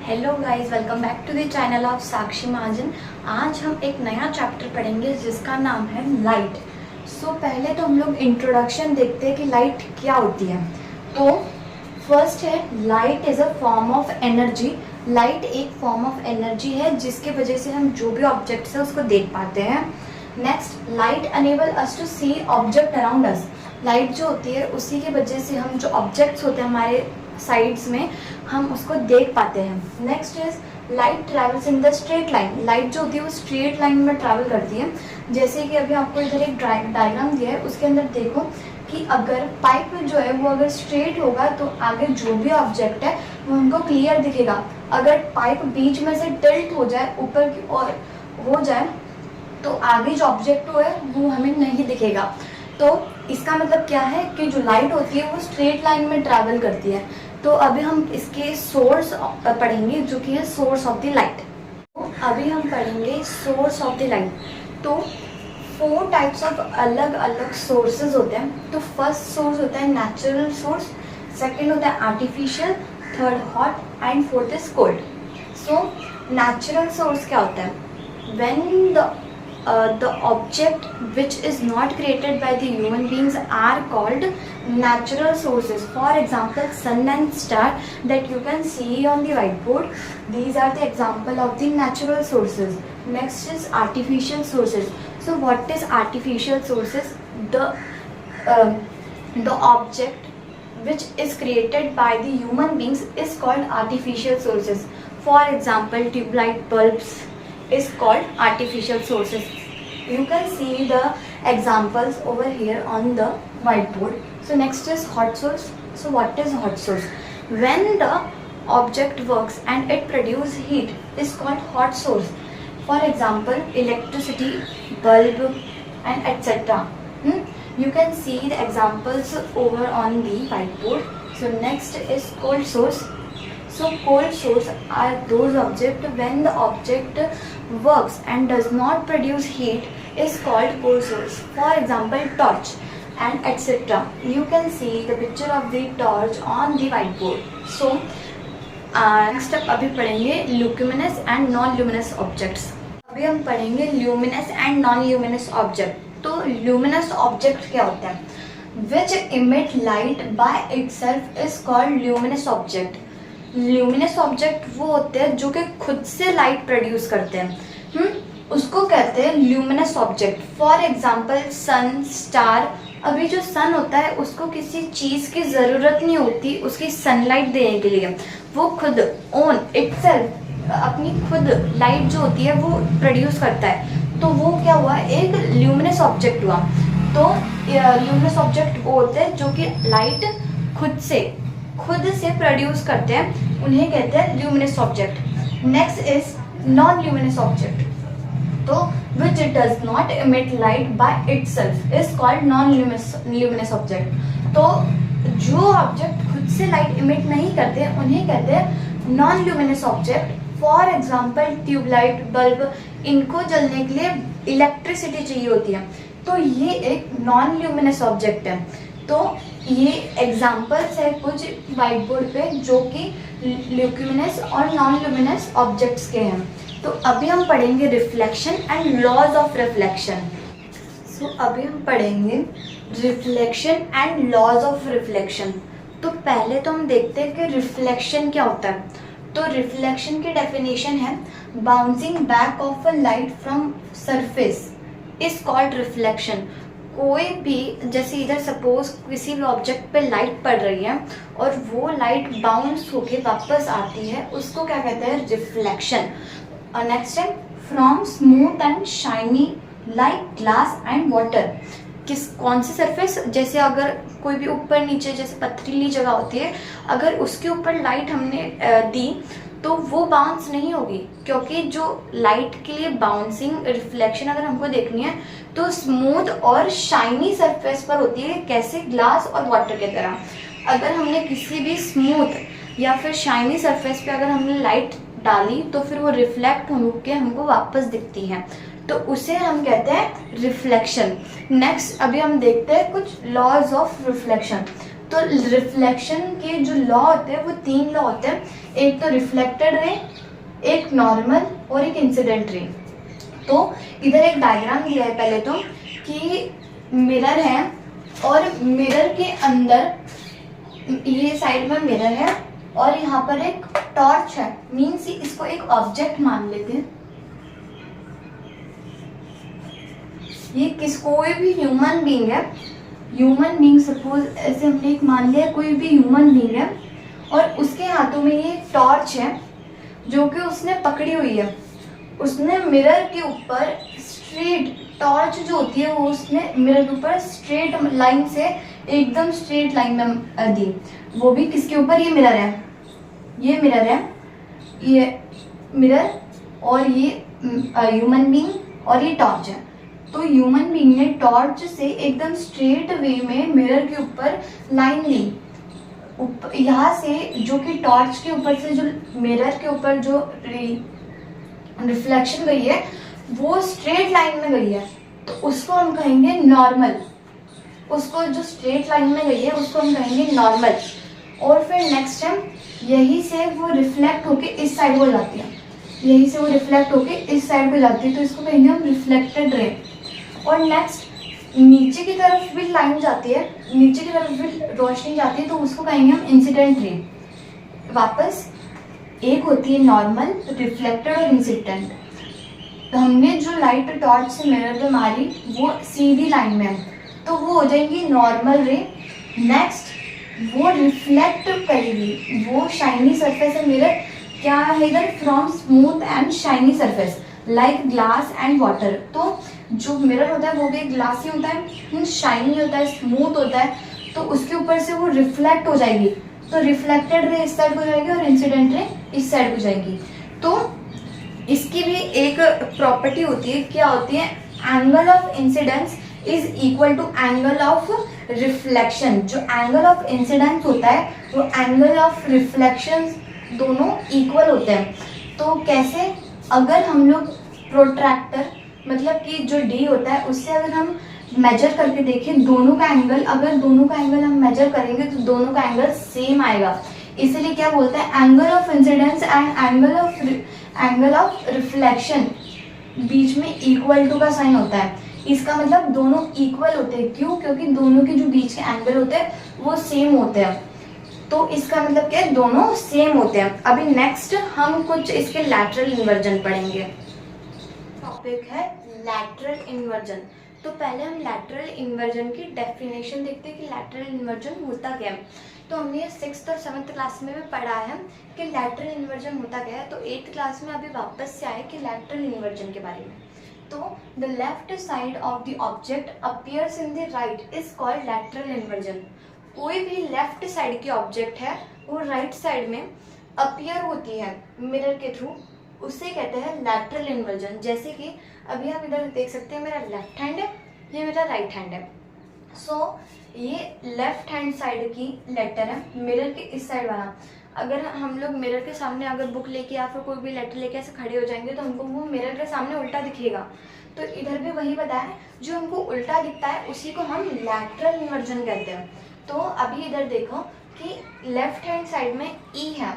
Hello guys, welcome back to the channel of Sakshi Mahajan. आज हम एक नया चैप्टर पढ़ेंगे जिसका नाम है लाइट। पहले तो हम लोग इंट्रोडक्शन देखते हैं कि लाइट क्या होती है। तो फर्स्ट है light is a form of energy. Light एक फॉर्म ऑफ एनर्जी है जिसके वजह से हम जो भी ऑब्जेक्ट्स है उसको देख पाते हैं। Next, light enable us to see object around us. Light जो होती है उसी की वजह से हम जो ऑब्जेक्ट्स होते हैं हमारे साइड्स में हम उसको देख पाते हैं। Next is light travels in the straight line. Light जो होती है वो स्ट्रेट लाइन में ट्रैवल करती है। जैसे कि अभी आपको इधर एक डायग्राम दिया है, उसके अंदर देखो कि अगर पाइप जो है वो अगर स्ट्रेट होगा तो आगे जो भी ऑब्जेक्ट है वो उनको क्लियर दिखेगा। अगर पाइप बीच में से टिल्ट हो जाए, ऊपर की ओर हो जाए, तो आगे जो ऑब्जेक्ट है वो हमें नहीं दिखेगा। तो इसका मतलब क्या है कि जो लाइट होती है वो स्ट्रेट लाइन में ट्रैवल करती है। तो अभी हम इसके सोर्स पढ़ेंगे जो कि है सोर्स ऑफ द लाइट। अभी हम पढ़ेंगे सोर्स ऑफ द लाइट। तो 4 टाइप्स ऑफ अलग अलग सोर्सेज होते हैं। तो फर्स्ट सोर्स होता है नेचुरल सोर्स, सेकंड होता है artificial, third hot and fourth is cold. So natural source क्या होता है? When the object which is not created by the human beings are called natural sources. For example, sun and star that you can see on the whiteboard, these are the example of the natural sources. Next is artificial sources. So what is artificial sources? The object which is created by the human beings is called artificial sources. For example, tube light bulbs is called artificial sources. You can see the examples over here on the whiteboard. So next is hot source. So what is hot source? When the object works and it produces heat is called hot source. For example, electricity, bulb and etc. You can see the examples over on the whiteboard. So next is cold source. So cold source are those objects when the object works and does not produce heat is called cold source. For example, torch and etc. You can see the picture of the torch on the whiteboard. So next up अभी पढ़ेंगे luminous and non-luminous objects. अभी हम पढ़ेंगे luminous and non-luminous object. तो luminous object क्या होता है? Which emit light by itself is called luminous object. Luminous object वो होते हैं जो कि खुद से लाइट प्रोड्यूस करते हैं, उसको कहते हैं luminous object. For example sun, star. अभी जो सन होता है उसको किसी चीज़ की ज़रूरत नहीं होती उसकी सनलाइट देने के लिए, वो खुद ओन इटसेल्फ अपनी खुद लाइट जो होती है वो प्रोड्यूस करता है। तो वो क्या हुआ? एक ल्यूमिनस ऑब्जेक्ट हुआ। तो ल्यूमिनस ऑब्जेक्ट वो होते हैं जो कि लाइट खुद से प्रोड्यूस करते हैं, उन्हें कहते हैं luminous object. Next is non luminous object. तो which does not emit light by itself is called non luminous object. तो जो ऑब्जेक्ट खुद से लाइट इमिट नहीं करते उन्हें कहते हैं non luminous object. For example tube light, bulb, इनको जलने के लिए इलेक्ट्रिसिटी चाहिए होती है, तो ये एक नॉन ल्यूमिनस ऑब्जेक्ट है। तो ये एग्जाम्पल्स है कुछ वाइट बोर्ड पे जो कि ल्यूमिनस और नॉन ल्यूमिनस ऑब्जेक्ट्स के हैं। तो अभी हम पढ़ेंगे reflection and laws of reflection. अभी हम पढ़ेंगे reflection and laws of reflection. तो पहले तो हम देखते हैं कि रिफ्लेक्शन क्या होता है। तो रिफ्लेक्शन की डेफिनेशन है bouncing back of a light from surface is called reflection. कोई भी, जैसे इधर सपोज किसी भी ऑब्जेक्ट पे लाइट पड़ रही है और वो लाइट बाउंस होके वापस आती है, उसको क्या कहते हैं? रिफ्लेक्शन। और नेक्स्ट है from smooth and shiny like glass and water. कौन सी सरफेस? जैसे अगर कोई भी ऊपर नीचे जैसे पथरीली जगह होती है, अगर उसके ऊपर लाइट हमने दी तो वो बाउंस नहीं होगी, क्योंकि जो लाइट के लिए बाउंसिंग रिफ्लेक्शन अगर हमको देखनी है तो स्मूथ और शाइनी सरफेस पर होती है। कैसे? ग्लास और वाटर की तरह। अगर हमने किसी भी स्मूथ या फिर शाइनी सरफेस पे अगर हमने लाइट डाली तो फिर वो रिफ्लेक्ट होकर हमको वापस दिखती है, तो उसे हम कहते हैं रिफ्लेक्शन। नेक्स्ट अभी हम देखते हैं कुछ लॉज ऑफ रिफ्लेक्शन। तो रिफ्लेक्शन के जो लॉ होते हैं वो 3 लॉ होते हैं, एक तो रिफ्लेक्टेड रे, एक नॉर्मल और एक इंसिडेंट रे। तो इधर एक डायग्राम दिया है पहले तो कि मिरर है और मिरर के अंदर ये साइड में मिरर है और यहाँ पर एक टॉर्च है, मीन्स इसको एक ऑब्जेक्ट मान लेते हैं। ये कोई भी ह्यूमन बीइंग है, ह्यूमन बीइंग सपोज ऐसे हमने एक मान लिया कोई भी ह्यूमन बीइंग है और उसके हाथों में ये टॉर्च है जो कि उसने पकड़ी हुई है। उसने मिरर के ऊपर स्ट्रेट, टॉर्च जो होती है वो उसने मिरर के ऊपर स्ट्रेट लाइन से एकदम स्ट्रेट लाइन में दी। वो भी किसके ऊपर? ये मिरर है, ये मिरर है, ये मिरर और ये ह्यूमन बीइंग और ये टॉर्च है। तो ह्यूमन बीइंग ने टॉर्च से एकदम स्ट्रेट वे में मिरर के ऊपर लाइन ली। यहाँ से जो कि टॉर्च के ऊपर से जो मिरर के ऊपर जो रिफ्लेक्शन गई है वो स्ट्रेट लाइन में गई है, तो उसको हम कहेंगे नॉर्मल। उसको जो स्ट्रेट लाइन में गई है उसको हम कहेंगे नॉर्मल। और फिर नेक्स्ट टाइम यही से वो रिफ्लेक्ट होके इस साइड को जाती है, यही से वो रिफ्लेक्ट होके इस साइड को जाती है, तो इसको कहेंगे हम रिफ्लेक्टेड रे। और नेक्स्ट नीचे की तरफ भी लाइन जाती है, नीचे की तरफ भी रोशनी जाती है, तो उसको कहेंगे हम इंसिडेंट रे। वापस एक होती है नॉर्मल, रिफ्लेक्टेड और इंसिडेंट। तो हमने जो लाइट टॉर्च से मिरर पे मारी वो सीधी लाइन में है, तो वो हो जाएगी नॉर्मल रे। नेक्स्ट वो रिफ्लेक्ट करेगी, वो शाइनी सरफेस है मिरर, क्या है इधर? From smooth and shiny surface like glass and water. तो जो मिरर होता है वो भी ग्लासी होता है, शाइनी होता है, स्मूथ होता है, तो उसके ऊपर से वो रिफ्लेक्ट हो जाएगी। तो रिफ्लेक्टेड रे इस साइड को जाएगी और इंसिडेंट रे इस साइड को जाएगी। तो इसकी भी एक प्रॉपर्टी होती है, क्या होती है? Angle of incidence is equal to angle of reflection. जो एंगल ऑफ इंसिडेंस होता है वो एंगल ऑफ रिफ्लेक्शन दोनों इक्वल होते हैं। तो कैसे? अगर हम लोग प्रोट्रैक्टर मतलब कि जो डी होता है उससे अगर हम मेजर करके देखें दोनों का एंगल, अगर दोनों का एंगल हम मेजर करेंगे तो दोनों का एंगल सेम आएगा। इसलिए क्या बोलते हैं? Angle of incidence and angle of reflection बीच में इक्वल टू का साइन होता है। इसका मतलब दोनों इक्वल होते हैं। क्यों? क्योंकि दोनों के जो बीच के एंगल होते हैं वो सेम होते हैं। तो इसका मतलब क्या है? दोनों सेम होते हैं। अभी नेक्स्ट हम कुछ इसके लैटरल इन्वर्जन पढ़ेंगे। टॉपिक है लैटरल इन्वर्जन। तो पहले हम लैटरल इन्वर्जन की डेफिनेशन देखते हैं कि लैटरल इन्वर्जन होता क्या है। तो हमने ये 6th और 7th क्लास में भी पढ़ा है कि लैटरल इन्वर्जन होता क्या है। तो 8th क्लास में अभी वापस से आए कि लैटरल इन्वर्जन के बारे में। तो the left side of the object appears in the right is called lateral inversion. कोई भी लेफ्ट साइड की ऑब्जेक्ट है वो राइट साइड में अपीयर होती है मिरर के थ्रू, उसे कहते हैं लैटरल इन्वर्जन। जैसे कि अभी आप इधर देख सकते हैं मेरा लेफ्ट हैंड है, ये मेरा राइट हैंड है। सो ये लेफ्ट हैंड साइड की लेटर है मिरर के इस साइड वाला। अगर हम लोग मिरर के सामने अगर बुक लेके या फिर कोई भी लेटर लेके ऐसे खड़े हो जाएंगे तो हमको वो मिरर के सामने उल्टा दिखेगा। तो इधर भी वही बताया, जो हमको उल्टा दिखता है उसी को हम लैटरल इन्वर्जन कहते हैं। तो अभी इधर देखो कि लेफ्ट हैंड साइड में ई है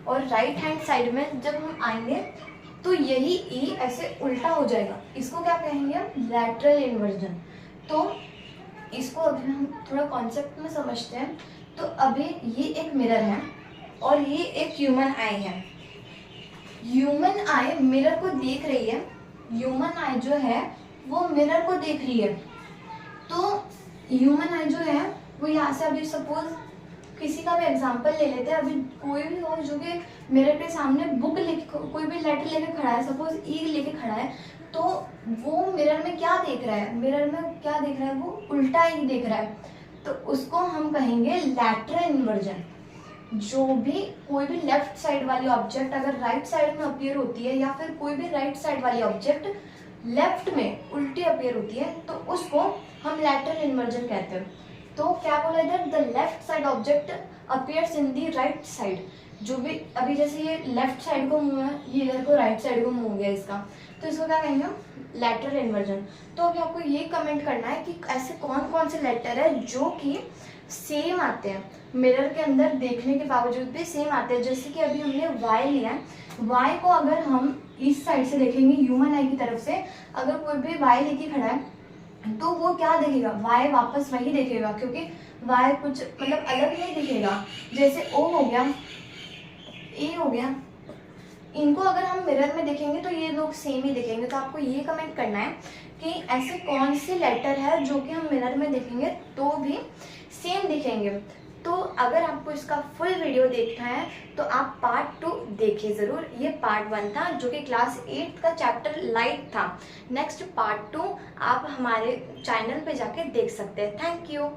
और राइट हैंड साइड में जब हम आएंगे तो यही ई ऐसे उल्टा हो जाएगा। इसको क्या कहेंगे हम? Lateral inversion. तो इसको अभी हम थोड़ा कॉन्सेप्ट में समझते हैं। तो अभी ये एक मिरर है और ये एक ह्यूमन आई है। ह्यूमन आई मिरर को देख रही है, ह्यूमन आई जो है वो मिरर को देख रही है। तो ह्यूमन आई जो है वो यहाँ से, अभी सपोज किसी का भी एग्जांपल ले लेते हैं। अभी कोई भी हो जो कि मिरर के सामने बुक लेके, कोई भी लेटर लेके खड़ा है, सपोज ई लेके खड़ा है, तो वो मिरर में क्या देख रहा है? मिरर में क्या देख रहा है? वो उल्टा ही देख रहा है। तो उसको हम कहेंगे लैटरल इन्वर्जन। जो भी कोई भी लेफ्ट साइड वाली ऑब्जेक्ट अगर राइट साइड में अपीयर होती है या फिर कोई भी राइट साइड वाली ऑब्जेक्ट लेफ्ट में उल्टी अपीयर होती है तो उसको हम लैटरल इन्वर्जन कहते हैं। तो क्या बोला इधर? The left side object appears in the right side. जो भी अभी जैसे ये लेफ्ट साइड को मुंह है, ये इधर को राइट साइड को मुंह हो गया इसका, तो इसको क्या कहेंगे हम? Lateral inversion. तो अभी आपको ये कमेंट करना है कि ऐसे कौन कौन से लेटर है जो कि सेम आते हैं, मिरर के अंदर देखने के बावजूद भी सेम आते हैं। जैसे कि अभी हमने y लिया है, y को अगर हम इस साइड से देखेंगे ह्यूमन आई की तरफ से, अगर कोई भी y लेके खड़ा है तो वो क्या देखेगा, y वापस वही देखेगा, क्योंकि y कुछ मतलब अलग नहीं दिखेगा। जैसे o हो गया, a हो गया, इनको अगर हम मिरर में देखेंगे तो ये लोग सेम ही दिखेंगे। तो आपको ये कमेंट करना है कि ऐसे कौन से लेटर है जो कि हम मिरर में देखेंगे तो भी सेम दिखेंगे। तो अगर आपको इसका फुल वीडियो देखना है तो आप पार्ट 2 देखिए ज़रूर। ये पार्ट 1 था जो कि क्लास 8 का चैप्टर लाइट था। नेक्स्ट पार्ट 2 आप हमारे चैनल पे जाके देख सकते हैं। Thank you.